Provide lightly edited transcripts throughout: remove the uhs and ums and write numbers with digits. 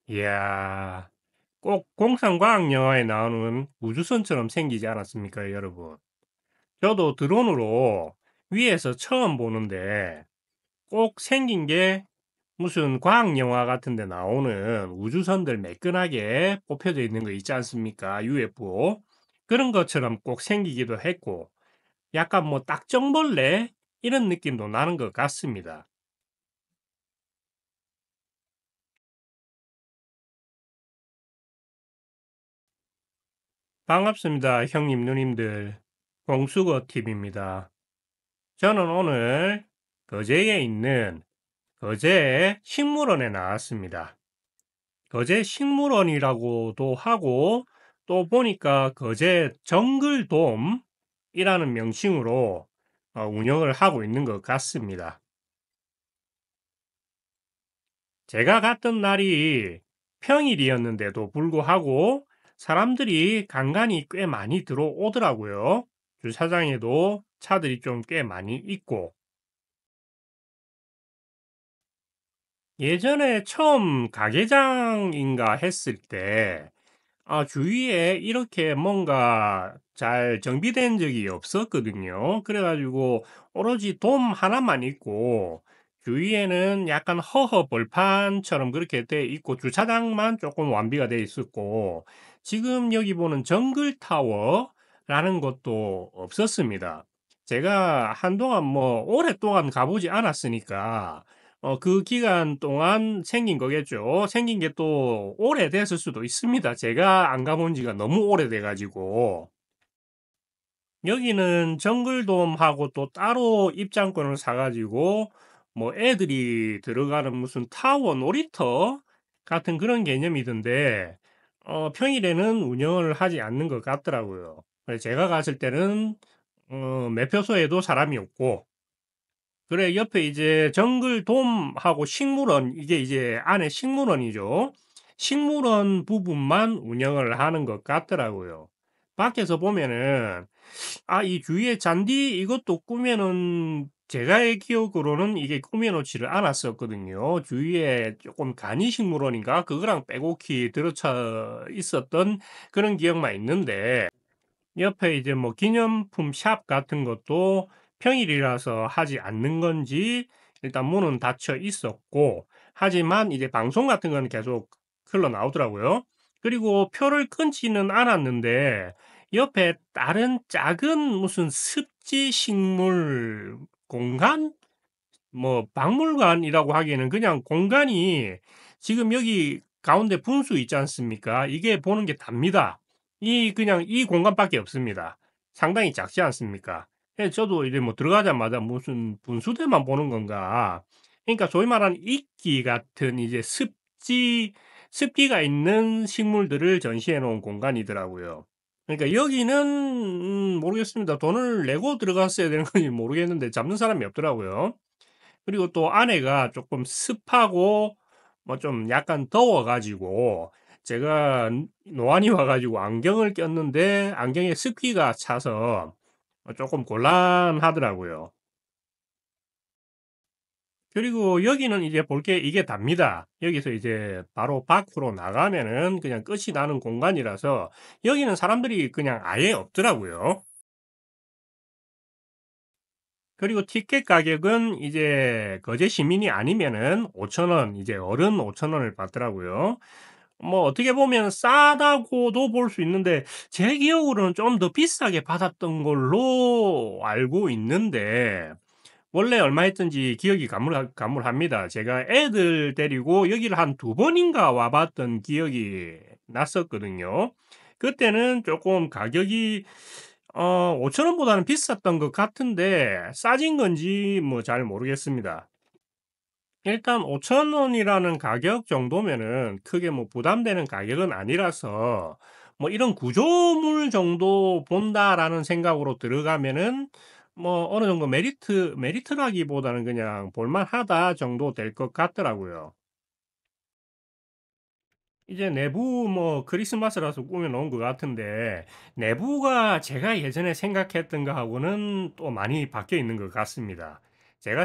이야, 꼭 공상과학 영화에 나오는 우주선처럼 생기지 않았습니까, 여러분? 저도 드론으로 위에서 처음 보는데 꼭 생긴 게 무슨 과학 영화 같은 데 나오는 우주선들 매끈하게 뽑혀져 있는 거 있지 않습니까? UFO. 그런 것처럼 꼭 생기기도 했고, 약간 뭐 딱정벌레? 이런 느낌도 나는 것 같습니다. 반갑습니다, 형님, 누님들. 공수거 TV입니다. 저는 오늘 거제에 있는 거제 식물원에 나왔습니다. 거제 식물원이라고도 하고 또 보니까 거제 정글돔이라는 명칭으로 운영을 하고 있는 것 같습니다. 제가 갔던 날이 평일이었는데도 불구하고 사람들이 간간히 꽤 많이 들어오더라고요. 주차장에도 차들이 좀 꽤 많이 있고 예전에 처음 가게장인가 했을 때, 주위에 이렇게 뭔가 잘 정비된 적이 없었거든요. 그래가지고 오로지 돔 하나만 있고, 주위에는 약간 허허 벌판처럼 그렇게 돼 있고, 주차장만 조금 완비가 돼 있었고, 지금 여기 보는 정글타워라는 것도 없었습니다. 제가 한동안 뭐 오랫동안 가보지 않았으니까, 그 기간 동안 생긴 거겠죠. 생긴 게 또 오래됐을 수도 있습니다. 제가 안 가본 지가 너무 오래돼 가지고. 여기는 정글돔하고 또 따로 입장권을 사 가지고 뭐 애들이 들어가는 무슨 타워 놀이터 같은 그런 개념이던데 평일에는 운영을 하지 않는 것 같더라고요. 그래서 제가 갔을 때는 매표소에도 사람이 없고 그래, 옆에 이제 정글돔하고 식물원, 이게 이제 안에 식물원이죠. 식물원 부분만 운영을 하는 것 같더라고요. 밖에서 보면은, 이 주위에 잔디 이것도 꾸며놓은, 제가의 기억으로는 이게 꾸며놓지를 않았었거든요. 주위에 조금 간이식물원인가? 그거랑 빼곡히 들어차 있었던 그런 기억만 있는데, 옆에 이제 뭐 기념품 샵 같은 것도 평일이라서 하지 않는 건지 일단 문은 닫혀 있었고, 하지만 이제 방송 같은 거는 계속 흘러나오더라고요. 그리고 표를 끊지는 않았는데 옆에 다른 작은 무슨 습지 식물 공간? 뭐 박물관이라고 하기에는 그냥 공간이 지금 여기 가운데 분수 있지 않습니까? 이게 보는 게 답니다. 그냥 이 공간밖에 없습니다. 상당히 작지 않습니까? 그래서 저도 이제 뭐 들어가자마자 무슨 분수대만 보는 건가. 그러니까 소위 말하는 이끼 같은 이제 습기가 있는 식물들을 전시해 놓은 공간이더라고요. 그러니까 여기는 모르겠습니다. 돈을 내고 들어갔어야 되는 건지 모르겠는데 잡는 사람이 없더라고요. 그리고 또 안에가 조금 습하고 뭐 좀 약간 더워 가지고 제가 노안이 와 가지고 안경을 꼈는데 안경에 습기가 차서 조금 곤란하더라고요. 그리고 여기는 이제 볼 게 이게 답니다. 여기서 이제 바로 밖으로 나가면은 그냥 끝이 나는 공간이라서 여기는 사람들이 그냥 아예 없더라고요. 그리고 티켓 가격은 이제 거제 시민이 아니면은 5,000원, 이제 어른 5,000원을 받더라고요. 뭐 어떻게 보면 싸다고도 볼 수 있는데 제 기억으로는 좀 더 비싸게 받았던 걸로 알고 있는데 원래 얼마 했던지 기억이 가물합니다. 제가 애들 데리고 여기를 한 두 번인가 와봤던 기억이 났었거든요. 그때는 조금 가격이 5,000원보다는 비쌌던 것 같은데 싸진 건지 뭐 잘 모르겠습니다. 일단 5,000원이라는 가격 정도면은 크게 뭐 부담되는 가격은 아니라서 뭐 이런 구조물 정도 본다라는 생각으로 들어가면은 뭐 어느 정도 메리트라기보다는 그냥 볼만하다 정도 될 것 같더라고요. 이제 내부 뭐 크리스마스라서 꾸며 놓은 것 같은데 내부가 제가 예전에 생각했던 거하고는 또 많이 바뀌어 있는 것 같습니다. 제가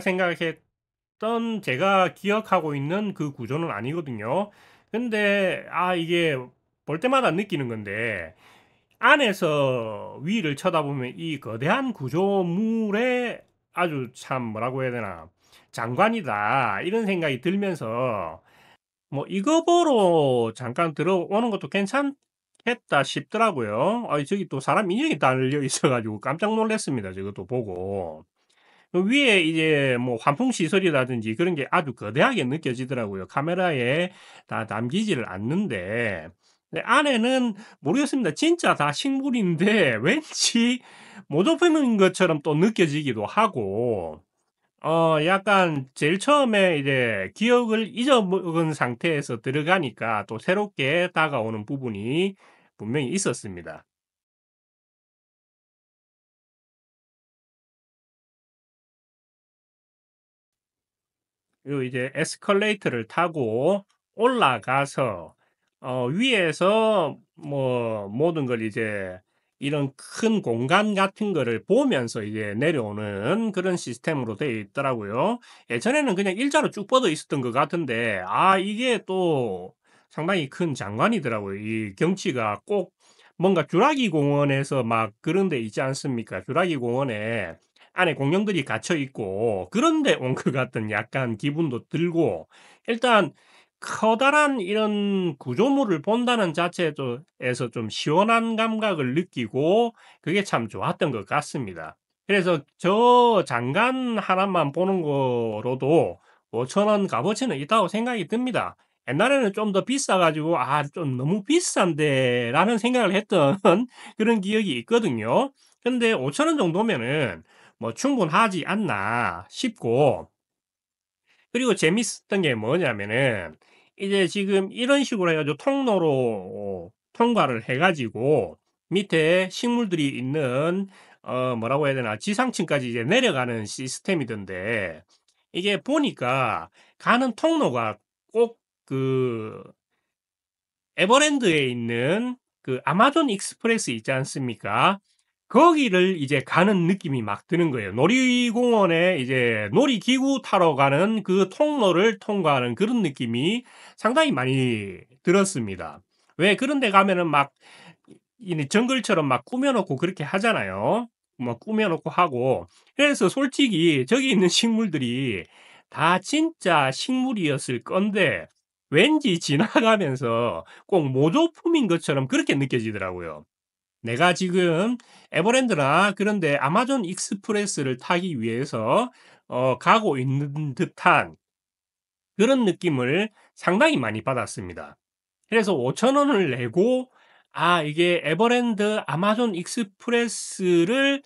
기억하고 있는 그 구조는 아니거든요. 근데 이게 볼 때마다 느끼는 건데 안에서 위를 쳐다보면 이 거대한 구조물에 아주 참 뭐라고 해야 되나 장관이다 이런 생각이 들면서 뭐 이거 보러 잠깐 들어오는 것도 괜찮겠다 싶더라고요. 저기 또 사람 인형이 달려 있어가지고 깜짝 놀랐습니다. 저것도 보고. 그 위에 이제 뭐 환풍 시설이라든지 그런 게 아주 거대하게 느껴지더라고요. 카메라에 다 담기지를 않는데. 근데 안에는 모르겠습니다. 진짜 다 식물인데 왠지 모조품인 것처럼 또 느껴지기도 하고, 약간 제일 처음에 이제 기억을 잊어먹은 상태에서 들어가니까 또 새롭게 다가오는 부분이 분명히 있었습니다. 그리고 이제 에스컬레이터를 타고 올라가서 위에서 뭐 모든 걸 이제 이런 큰 공간 같은 거를 보면서 이제 내려오는 그런 시스템으로 되어 있더라고요. 예전에는 그냥 일자로 쭉 뻗어 있었던 것 같은데 이게 또 상당히 큰 장관이더라고요. 이 경치가 꼭 뭔가 주라기 공원에서 막 그런 데 있지 않습니까? 주라기 공원에 안에 공룡들이 갇혀 있고 그런 데 온 것 같은 약간 기분도 들고 일단 커다란 이런 구조물을 본다는 자체에서 에서 좀 시원한 감각을 느끼고 그게 참 좋았던 것 같습니다. 그래서 저 장관 하나만 보는 거로도 5,000원 값어치는 있다고 생각이 듭니다. 옛날에는 좀 더 비싸 가지고 '좀 너무 비싼데.'라는 생각을 했던 그런 기억이 있거든요. 근데 5,000원 정도면은 뭐 '충분하지 않나.' 싶고 그리고 재밌었던 게 뭐냐면은 이제 지금 이런 식으로 해 가지고 통로로 통과를 해 가지고 밑에 식물들이 있는 뭐라고 해야 되나 지상층까지 이제 내려가는 시스템이던데 이게 보니까 가는 통로가 꼭그 에버랜드에 있는 그 아마존 익스프레스 있지 않습니까? 거기를 이제 가는 느낌이 막 드는 거예요. 놀이공원에 이제 놀이기구 타러 가는 그 통로를 통과하는 그런 느낌이 상당히 많이 들었습니다. 왜 그런 데 가면은 막 이 정글처럼 막 꾸며 놓고 그렇게 하잖아요. 뭐 꾸며 놓고 하고. 그래서 솔직히 저기 있는 식물들이 다 진짜 식물이었을 건데 왠지 지나가면서 꼭 모조품인 것처럼 그렇게 느껴지더라고요. 내가 지금 에버랜드나 그런 데 아마존 익스프레스를 타기 위해서 가고 있는 듯한 그런 느낌을 상당히 많이 받았습니다. 그래서 5,000원 원을 내고 이게 에버랜드 아마존 익스프레스를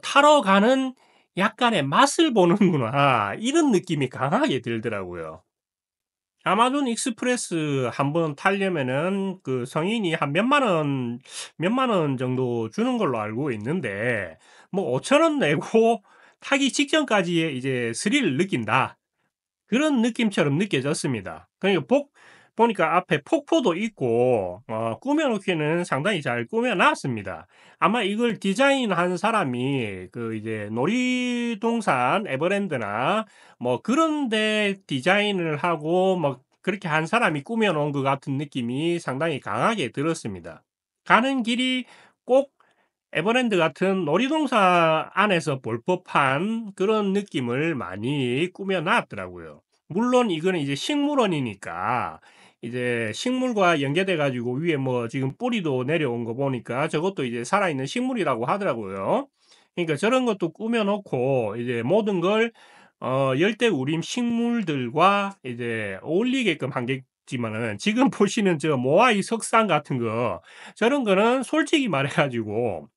타러 가는 약간의 맛을 보는구나. 이런 느낌이 강하게 들더라고요. 아마존 익스프레스 한번 타려면은 그 성인이 한 몇만 원 정도 주는 걸로 알고 있는데 뭐 5,000원 내고 타기 직전까지의 이제 스릴을 느낀다. 그런 느낌처럼 느껴졌습니다. 그러니까 보니까 앞에 폭포도 있고 꾸며 놓기는 상당히 잘 꾸며 놨습니다. 아마 이걸 디자인한 사람이 그 이제 놀이동산 에버랜드나 뭐 그런 데 디자인을 하고 뭐 그렇게 한 사람이 꾸며 놓은 것 같은 느낌이 상당히 강하게 들었습니다. 가는 길이 꼭 에버랜드 같은 놀이동산 안에서 볼 법한 그런 느낌을 많이 꾸며 놨더라고요. 물론 이거는 이제 식물원이니까 이제 식물과 연계돼 가지고 위에 뭐 지금 뿌리도 내려온 거 보니까 저것도 이제 살아있는 식물이라고 하더라고요. 그러니까 저런 것도 꾸며 놓고 이제 모든 걸 열대우림 식물들과 이제 어울리게끔 한 겠지만은 지금 보시는 저 모아이 석상 같은 거 저런 거는 솔직히 말해 가지고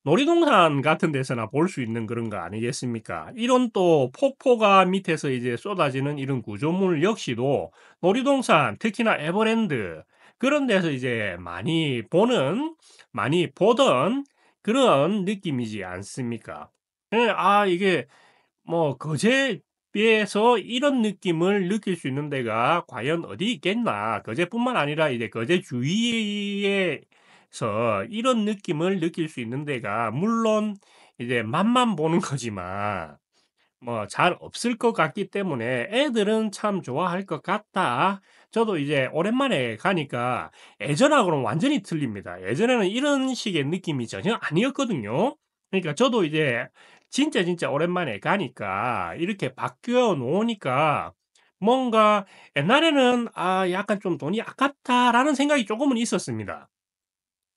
놀이동산 같은 데서나 볼 수 있는 그런 거 아니겠습니까? 이런 또 폭포가 밑에서 이제 쏟아지는 이런 구조물 역시도 놀이동산, 특히나 에버랜드 그런 데서 이제 많이 보던 그런 느낌이지 않습니까? 예, 이게 뭐 거제에서 이런 느낌을 느낄 수 있는 데가 과연 어디 있겠나. 거제뿐만 아니라 이제 거제 주위에서 이런 느낌을 느낄 수 있는 데가 물론 이제 맛만 보는 거지만 뭐 잘 없을 것 같기 때문에 '애들은 참 좋아할 것 같다.' 저도 이제 오랜만에 가니까 예전하고는 완전히 틀립니다. 예전에는 이런 식의 느낌이 전혀 아니었거든요. 그러니까 저도 이제 진짜 오랜만에 가니까 이렇게 바뀌어 놓으니까 뭔가 옛날에는 '아 약간 좀 돈이 아깝다.'라는 생각이 조금은 있었습니다.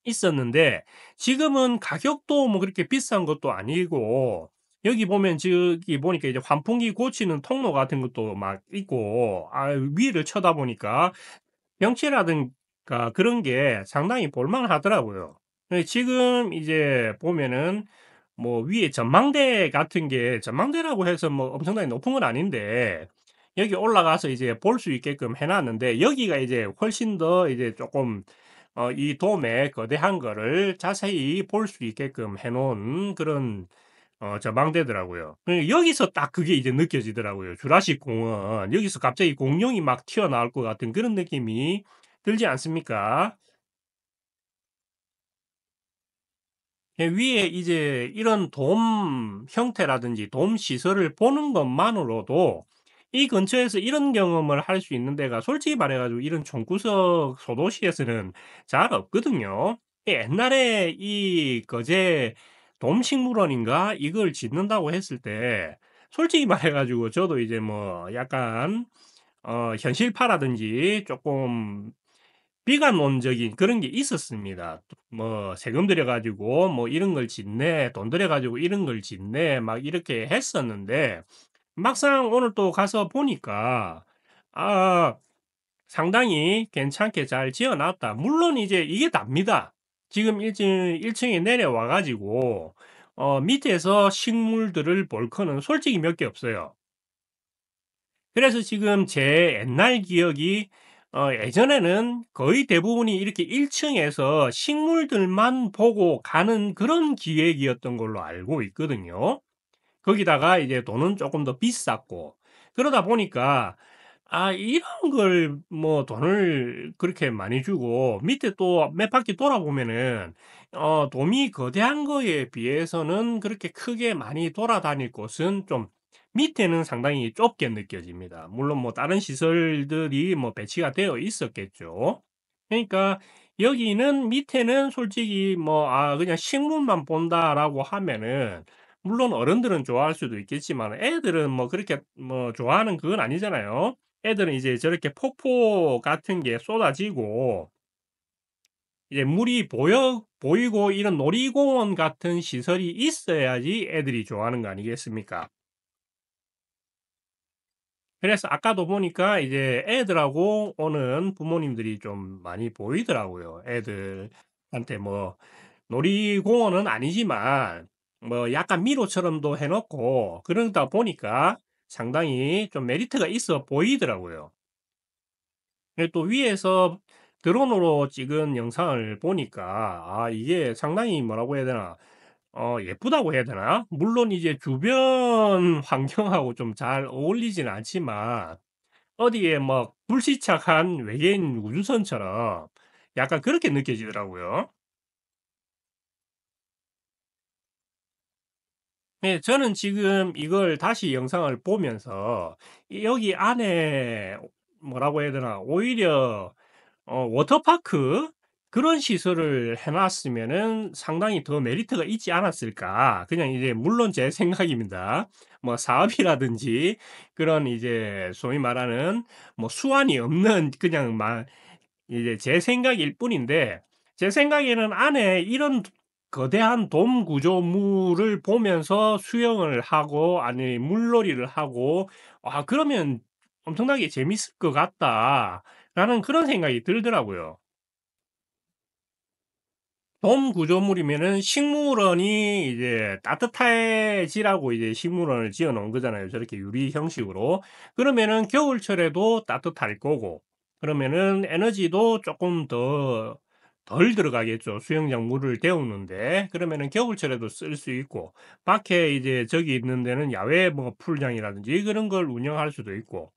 있었는데 지금은 가격도 뭐 그렇게 비싼 것도 아니고 여기 보면 저기 보니까 이제 환풍기 고치는 통로 같은 것도 막 있고 위를 쳐다보니까 병치라든가 그런 게 상당히 볼 만하더라고요. 지금 이제 보면은 뭐 위에 전망대 같은 게 전망대라고 해서 뭐 엄청나게 높은 건 아닌데 여기 올라가서 이제 볼 수 있게끔 해 놨는데 여기가 이제 훨씬 더 이제 쪼끔 이 돔의 거대한 거를 자세히 볼 수 있게끔 해 놓은 그런 전망대더라고요. 여기서 딱 그게 이제 느껴지더라고요. 주라식 공원. 여기서 갑자기 공룡이 막 튀어나올 것 같은 그런 느낌이 들지 않습니까? 예, 위에 이제 이런 돔 형태라든지 돔 시설을 보는 것만으로도 이 근처에서 이런 경험을 할 수 있는 데가 솔직히 말해 가지고 이런 총구석 소도시에서는 잘 없거든요. 옛날에 이 거제 돔식물원인가 이걸 짓는다고 했을 때 솔직히 말해 가지고 저도 이제 뭐 약간 현실파라든지 조금 비관론적인 그런 게 있었습니다. 뭐 "세금 들여 가지고 뭐 이런 걸 짓네. 돈 들여 가지고 이런 걸 짓네." 막 이렇게 했었는데 막상 오늘 또 가서 보니까 아 상당히 괜찮게 잘 지어 놨다. 물론 이제 이게 답니다. 지금 1 층에 내려와 가지고 밑에서 식물들을 볼 거는 솔직히 몇 개 없어요. 그래서 지금 제 옛날 기억이 예전에는 거의 대부분이 이렇게 1 층에서 식물들만 보고 가는 그런 기획이었던 걸로 알고 있거든요. 거기다가 이제 돈은 쪼끔 더 비쌌고 그러다 보니까 이런 걸 뭐 돈을 그렇게 많이 주고 밑에 또 몇 바퀴 돌아보면은 돔이 거대한 거에 비해서는 그렇게 크게 많이 돌아다닐 곳은 좀 밑에는 상당히 좁게 느껴집니다. 물론 뭐 다른 시설들이 뭐 배치가 되어 있었겠죠. 그러니까 여기는 밑에는 솔직히 뭐 '그냥 식물만 본다.'라고 하면은 물론 어른들은 좋아할 수도 있겠지만 애들은 뭐 그렇게 뭐 좋아하는 그건 아니잖아요. 애들은 이제 저렇게 폭포 같은 게 쏟아지고 이제 물이 보이고 이런 놀이공원 같은 시설이 있어야지 애들이 좋아하는 거 아니겠습니까? 그래서 아까도 보니까 이제 애들하고 오는 부모님들이 좀 많이 보이더라고요. 애들한테 뭐 놀이공원은 아니지만 뭐 약간 미로처럼도 해 놓고 그러다 보니까 상당히 좀 메리트가 있어 보이더라고요. 또 위에서 드론으로 찍은 영상을 보니까 이게 상당히 뭐라고 해야 되나 예쁘다고 해야 되나? 물론 이제 주변 환경하고 좀 잘 어울리진 않지만 어디에 뭐 불시착한 외계인 우주선처럼 약간 그렇게 느껴지더라고요. 네, 저는 지금 이걸 다시 영상을 보면서 여기 안에 뭐라고 해야 되나 오히려 워터파크 그런 시설을 해 놨으면은 상당히 더 메리트가 있지 않았을까. 그냥 이제 물론 제 생각입니다. 뭐 사업이라든지 그런 이제 소위 말하는 뭐 수완이 없는 그냥 이제 제 생각일 뿐인데 제 생각에는 안에 이런 거대한 돔 구조물을 보면서 수영을 하고 아니 물놀이를 하고 그러면 '엄청나게 재밌을 것 같다.'라는 그런 생각이 들더라고요. 돔 구조물이면은 식물원이 이제 따뜻해지라고 이제 식물원을 지어 놓은 거잖아요, 저렇게 유리 형식으로. 그러면은 겨울철에도 따뜻할 거고 그러면은 에너지도 쪼끔 덜 들어가겠죠, 수영장 물을 데우는데. 그러면은 겨울철에도 쓸 수 있고 밖에 이제 저기 있는 데는 야외 뭐 풀장이라든지 그런 걸 운영할 수도 있고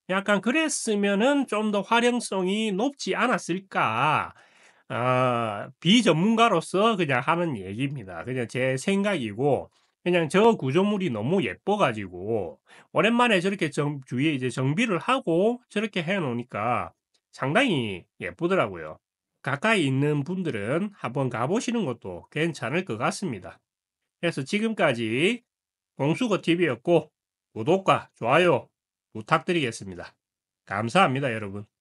약간 그랬으면은 좀 더 활용성이 높지 않았을까. 비전문가로서 그냥 하는 얘기입니다. 그냥 제 생각이고 그냥 저 구조물이 너무 예뻐 가지고 오랜만에 저렇게 주위에 이제 정비를 하고 저렇게 해 놓으니까 상당히 예쁘더라고요. 가까이 있는 분들은 한번 가 보시는 것도 괜찮을 것 같습니다. 그래서 지금까지 공수거 TV였고 구독과 좋아요 부탁드리겠습니다. 감사합니다, 여러분.